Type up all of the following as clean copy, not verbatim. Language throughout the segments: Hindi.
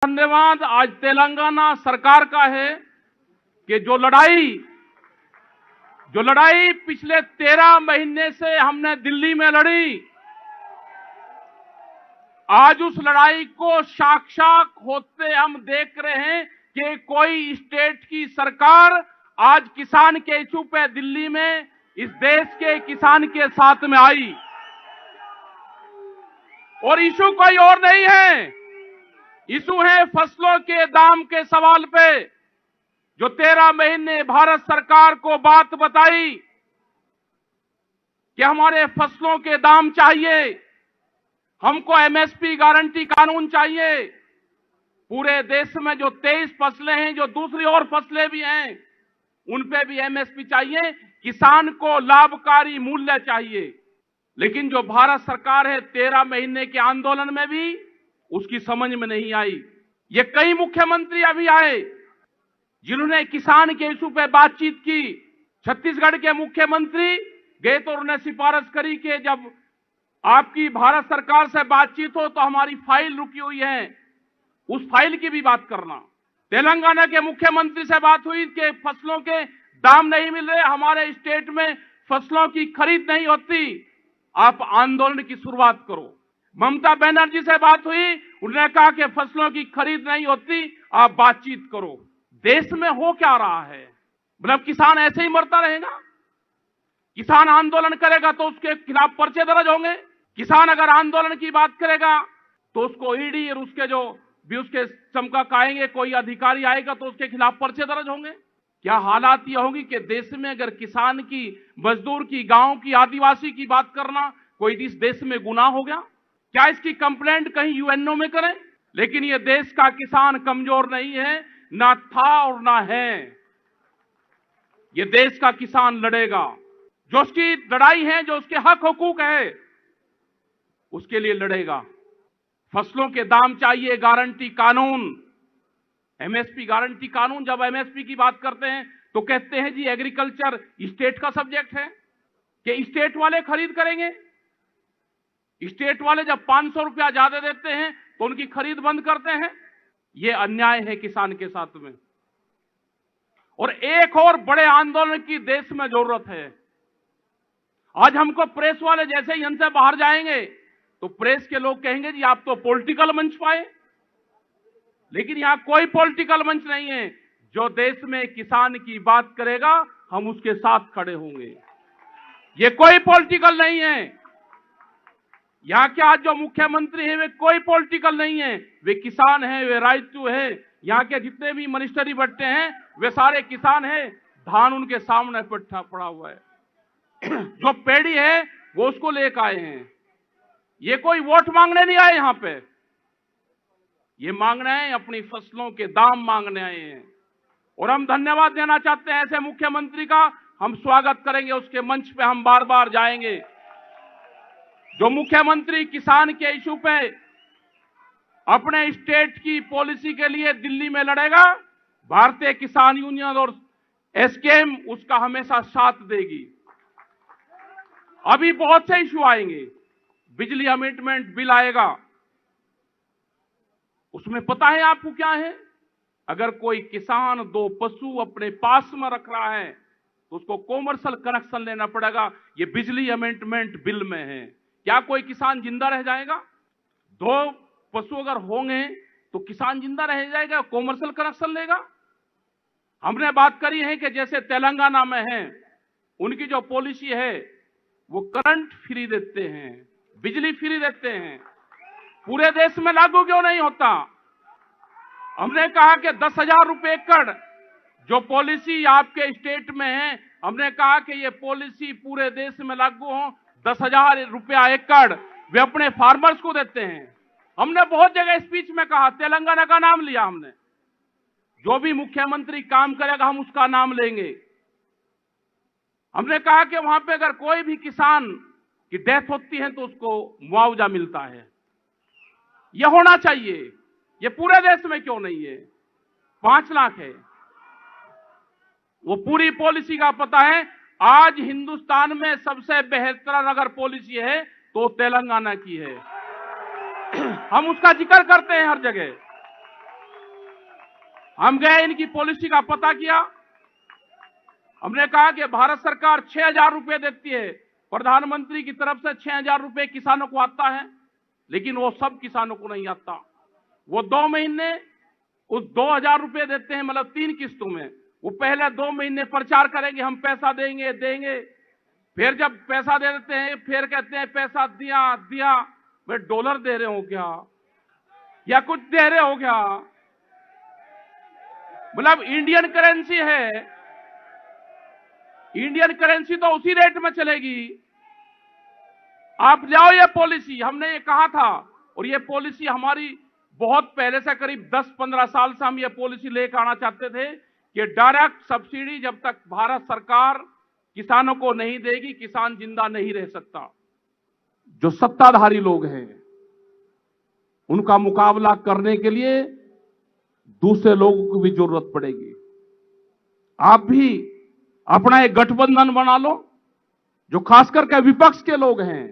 धन्यवाद आज तेलंगाना सरकार का है कि जो लड़ाई पिछले 13 महीने से हमने दिल्ली में लड़ी, आज उस लड़ाई को साक्षात होते हम देख रहे हैं कि कोई स्टेट की सरकार आज किसान के इशू पे दिल्ली में इस देश के किसान के साथ में आई। और इशू कोई और नहीं है, इशू है फसलों के दाम के सवाल पे। जो 13 महीने भारत सरकार को बात बताई कि हमारे फसलों के दाम चाहिए, हमको एमएसपी गारंटी कानून चाहिए। पूरे देश में जो 23 फसलें हैं, जो दूसरी और फसलें भी हैं, उन पे भी एमएसपी चाहिए, किसान को लाभकारी मूल्य चाहिए। लेकिन जो भारत सरकार है 13 महीने के आंदोलन में भी उसकी समझ में नहीं आई। ये कई मुख्यमंत्री अभी आए जिन्होंने किसान के इशू पे बातचीत की। छत्तीसगढ़ के मुख्यमंत्री गए तो उन्होंने सिफारिश करी कि जब आपकी भारत सरकार से बातचीत हो तो हमारी फाइल रुकी हुई है, उस फाइल की भी बात करना। तेलंगाना के मुख्यमंत्री से बात हुई कि फसलों के दाम नहीं मिल रहे, हमारे स्टेट में फसलों की खरीद नहीं होती, आप आंदोलन की शुरुआत करो। ममता बनर्जी से बात हुई, उन्होंने कहा कि फसलों की खरीद नहीं होती, आप बातचीत करो। देश में हो क्या रहा है? मतलब किसान ऐसे ही मरता रहेगा? किसान आंदोलन करेगा तो उसके खिलाफ पर्चे दर्ज होंगे। किसान अगर आंदोलन की बात करेगा तो उसको ईडी और उसके जो भी उसके चमका खाएंगे, कोई अधिकारी आएगा तो उसके खिलाफ पर्चे दर्ज होंगे। क्या हालात ये होगी कि देश में अगर किसान की, मजदूर की, गांव की, आदिवासी की बात करना कोई इस देश में गुनाह हो गया? क्या इसकी कंप्लेंट कहीं यूएनओ में करें? लेकिन ये देश का किसान कमजोर नहीं है, ना था और ना है। ये देश का किसान लड़ेगा। जो उसकी लड़ाई है, जो उसके हक हुकूक है, उसके लिए लड़ेगा। फसलों के दाम चाहिए, गारंटी कानून, एमएसपी गारंटी कानून। जब एमएसपी की बात करते हैं तो कहते हैं जी एग्रीकल्चर स्टेट का सब्जेक्ट है, कि स्टेट वाले खरीद करेंगे। स्टेट वाले जब 500 रुपया ज्यादा देते हैं तो उनकी खरीद बंद करते हैं। यह अन्याय है किसान के साथ में। और एक और बड़े आंदोलन की देश में जरूरत है। आज हमको प्रेस वाले जैसे ही हमसे बाहर जाएंगे तो प्रेस के लोग कहेंगे जी आप तो पॉलिटिकल मंच पाए, लेकिन यहां कोई पॉलिटिकल मंच नहीं है। जो देश में किसान की बात करेगा हम उसके साथ खड़े होंगे। ये कोई पॉलिटिकल नहीं है। यहां के आज जो मुख्यमंत्री है वे कोई पॉलिटिकल नहीं है, वे किसान हैं, वे राजू है। यहां के जितने भी मिनिस्टरी बैठे हैं वे सारे किसान हैं। धान उनके सामने पड़ा हुआ है। जो पेड़ी है वो उसको लेकर आए हैं। ये कोई वोट मांगने नहीं आए यहां पे, ये मांगने आए, अपनी फसलों के दाम मांगने आए हैं। और हम धन्यवाद देना चाहते हैं ऐसे मुख्यमंत्री का। हम स्वागत करेंगे, उसके मंच पे हम बार बार जाएंगे। जो मुख्यमंत्री किसान के इशू पे अपने स्टेट की पॉलिसी के लिए दिल्ली में लड़ेगा, भारतीय किसान यूनियन और एसकेएम उसका हमेशा साथ देगी। अभी बहुत से इशू आएंगे, बिजली अमेंडमेंट बिल आएगा, उसमें पता है आपको क्या है? अगर कोई किसान 2 पशु अपने पास में रख रहा है तो उसको कॉमर्शियल कनेक्शन लेना पड़ेगा। ये बिजली अमेंडमेंट बिल में है। क्या कोई किसान जिंदा रह जाएगा? 2 पशु अगर होंगे तो किसान जिंदा रह जाएगा, कॉमर्शियल कनेक्शन लेगा? हमने बात करी है कि जैसे तेलंगाना में है, उनकी जो पॉलिसी है वो करंट फ्री देते हैं, बिजली फ्री देते हैं। पूरे देश में लागू क्यों नहीं होता? हमने कहा कि 10,000 रुपए एकड़ जो पॉलिसी आपके स्टेट में है, हमने कहा कि ये पॉलिसी पूरे देश में लागू हो। 10,000 रुपया एकड़ वे अपने फार्मर्स को देते हैं। हमने बहुत जगह स्पीच में कहा, तेलंगाना का नाम लिया हमने। जो भी मुख्यमंत्री काम करेगा हम उसका नाम लेंगे। हमने कहा कि वहां पे अगर कोई भी किसान की डेथ होती है तो उसको मुआवजा मिलता है। यह होना चाहिए। ये पूरे देश में क्यों नहीं है? 5 लाख है। वो पूरी पॉलिसी का पता है। आज हिंदुस्तान में सबसे बेहतर अगर पॉलिसी है तो तेलंगाना की है। हम उसका जिक्र करते हैं हर जगह। हम गए, इनकी पॉलिसी का पता किया। हमने कहा कि भारत सरकार 6,000 रुपए देती है, प्रधानमंत्री की तरफ से 6,000 रुपए किसानों को आता है, लेकिन वो सब किसानों को नहीं आता। वो 2 महीने उस 2,000 रुपए देते हैं, मतलब 3 किस्तों में। वो पहले 2 महीने प्रचार करेंगे, हम पैसा देंगे देंगे, फिर जब पैसा दे देते हैं फिर कहते हैं पैसा दिया दिया। वे डॉलर दे रहे हो क्या या कुछ दे रहे हो क्या? मतलब इंडियन करेंसी है, इंडियन करेंसी तो उसी रेट में चलेगी। आप लाओ ये पॉलिसी, हमने ये कहा था, और ये पॉलिसी हमारी बहुत पहले से, करीब 10-15 साल से हम ये पॉलिसी लेकर आना चाहते थे कि डायरेक्ट सब्सिडी जब तक भारत सरकार किसानों को नहीं देगी, किसान जिंदा नहीं रह सकता। जो सत्ताधारी लोग हैं उनका मुकाबला करने के लिए दूसरे लोगों की भी जरूरत पड़ेगी। आप भी अपना एक गठबंधन बना लो, जो खास करके विपक्ष के लोग हैं,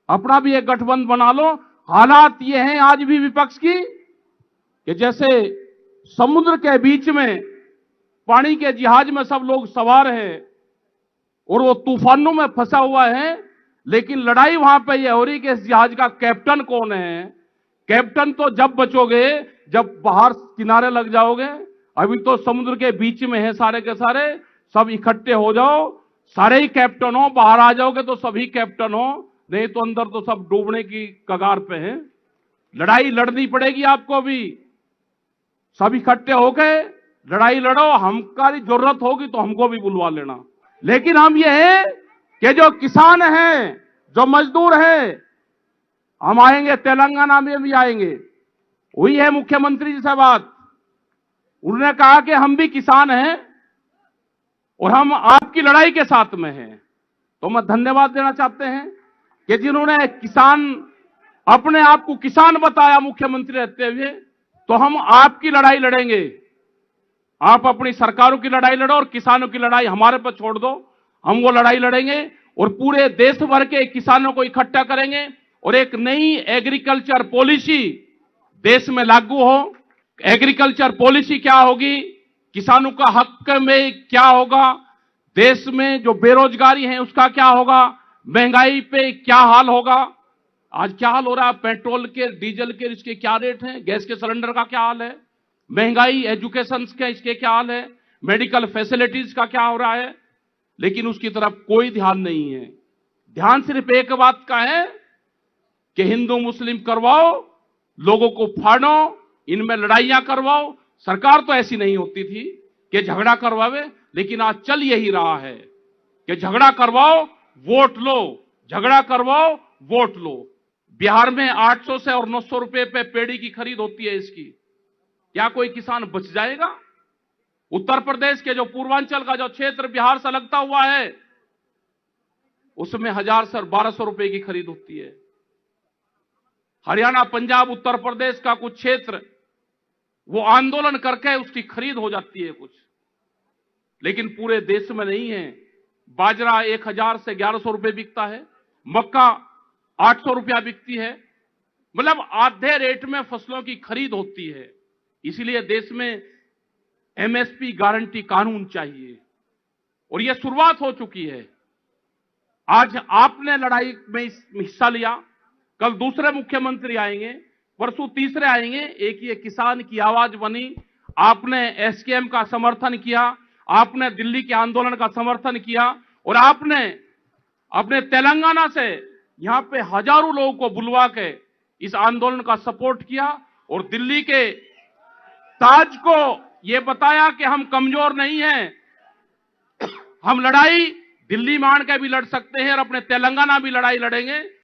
अपना भी एक गठबंधन बना लो। हालात ये हैं आज भी विपक्ष की कि जैसे समुद्र के बीच में पानी के जहाज में सब लोग सवार हैं और वो तूफानों में फंसा हुआ है, लेकिन लड़ाई वहां पे ये हो रही कि इस जहाज का कैप्टन कौन है। कैप्टन तो जब बचोगे जब बाहर किनारे लग जाओगे। अभी तो समुद्र के बीच में है सारे के सारे, सब इकट्ठे हो जाओ, सारे ही कैप्टन हो। बाहर आ जाओगे तो सभी कैप्टन हो, नहीं तो अंदर तो सब डूबने की कगार पे हैं। लड़ाई लड़नी पड़ेगी आपको भी, सब इकट्ठे होकर लड़ाई लड़ो। हमारी जरूरत होगी तो हमको भी बुलवा लेना, लेकिन हम ये है कि जो किसान हैं, जो मजदूर हैं, हम आएंगे, तेलंगाना में भी आएंगे। हुई है मुख्यमंत्री जी से बात, उन्होंने कहा कि हम भी किसान हैं और हम आपकी लड़ाई के साथ में हैं। तो मैं धन्यवाद देना चाहते हैं कि जिन्होंने किसान, अपने आप को किसान बताया मुख्यमंत्री रहते हुए, तो हम आपकी लड़ाई लड़ेंगे। आप अपनी सरकारों की लड़ाई लड़ो और किसानों की लड़ाई हमारे पर छोड़ दो, हम वो लड़ाई लड़ेंगे और पूरे देश भर के किसानों को इकट्ठा करेंगे और एक नई एग्रीकल्चर पॉलिसी देश में लागू हो। एग्रीकल्चर पॉलिसी क्या होगी, किसानों का हक में क्या होगा, देश में जो बेरोजगारी है उसका क्या होगा, महंगाई पे क्या हाल होगा। आज क्या हाल हो रहा है, पेट्रोल के, डीजल के, इसके क्या रेट हैं, गैस के सिलेंडर का क्या हाल है, महंगाई, एजुकेशन के इसके क्या हाल है, मेडिकल फैसिलिटीज का क्या हो रहा है, लेकिन उसकी तरफ कोई ध्यान नहीं है। ध्यान सिर्फ एक बात का है कि हिंदू मुस्लिम करवाओ, लोगों को फाड़ो, इनमें लड़ाइयां करवाओ। सरकार तो ऐसी नहीं होती थी कि झगड़ा करवावे, लेकिन आज चल यही रहा है कि झगड़ा करवाओ वोट लो, झगड़ा करवाओ वोट लो। बिहार में 800 से और 900 रुपए पे पेड़ी की खरीद होती है इसकी, क्या कोई किसान बच जाएगा? उत्तर प्रदेश के जो पूर्वांचल का जो क्षेत्र बिहार से लगता हुआ है, उसमें 1000 से 1200 रुपए की खरीद होती है। हरियाणा, पंजाब, उत्तर प्रदेश का कुछ क्षेत्र वो आंदोलन करके उसकी खरीद हो जाती है कुछ, लेकिन पूरे देश में नहीं है। बाजरा 1000 से 1100 रुपए बिकता है, मक्का 800 रुपया बिकती है, मतलब आधे रेट में फसलों की खरीद होती है। इसलिए देश में एमएसपी गारंटी कानून चाहिए और यह शुरुआत हो चुकी है। आज आपने लड़ाई में हिस्सा लिया, कल दूसरे मुख्यमंत्री आएंगे, परसों तीसरे आएंगे। एक ये किसान की आवाज बनी, आपने एसकेएम का समर्थन किया, आपने दिल्ली के आंदोलन का समर्थन किया और आपने अपने तेलंगाना से यहां पे हजारों लोगों को बुलवा के इस आंदोलन का सपोर्ट किया और दिल्ली के ताज को यह बताया कि हम कमजोर नहीं हैं, हम लड़ाई दिल्ली मान के भी लड़ सकते हैं और अपने तेलंगाना भी लड़ाई लड़ेंगे।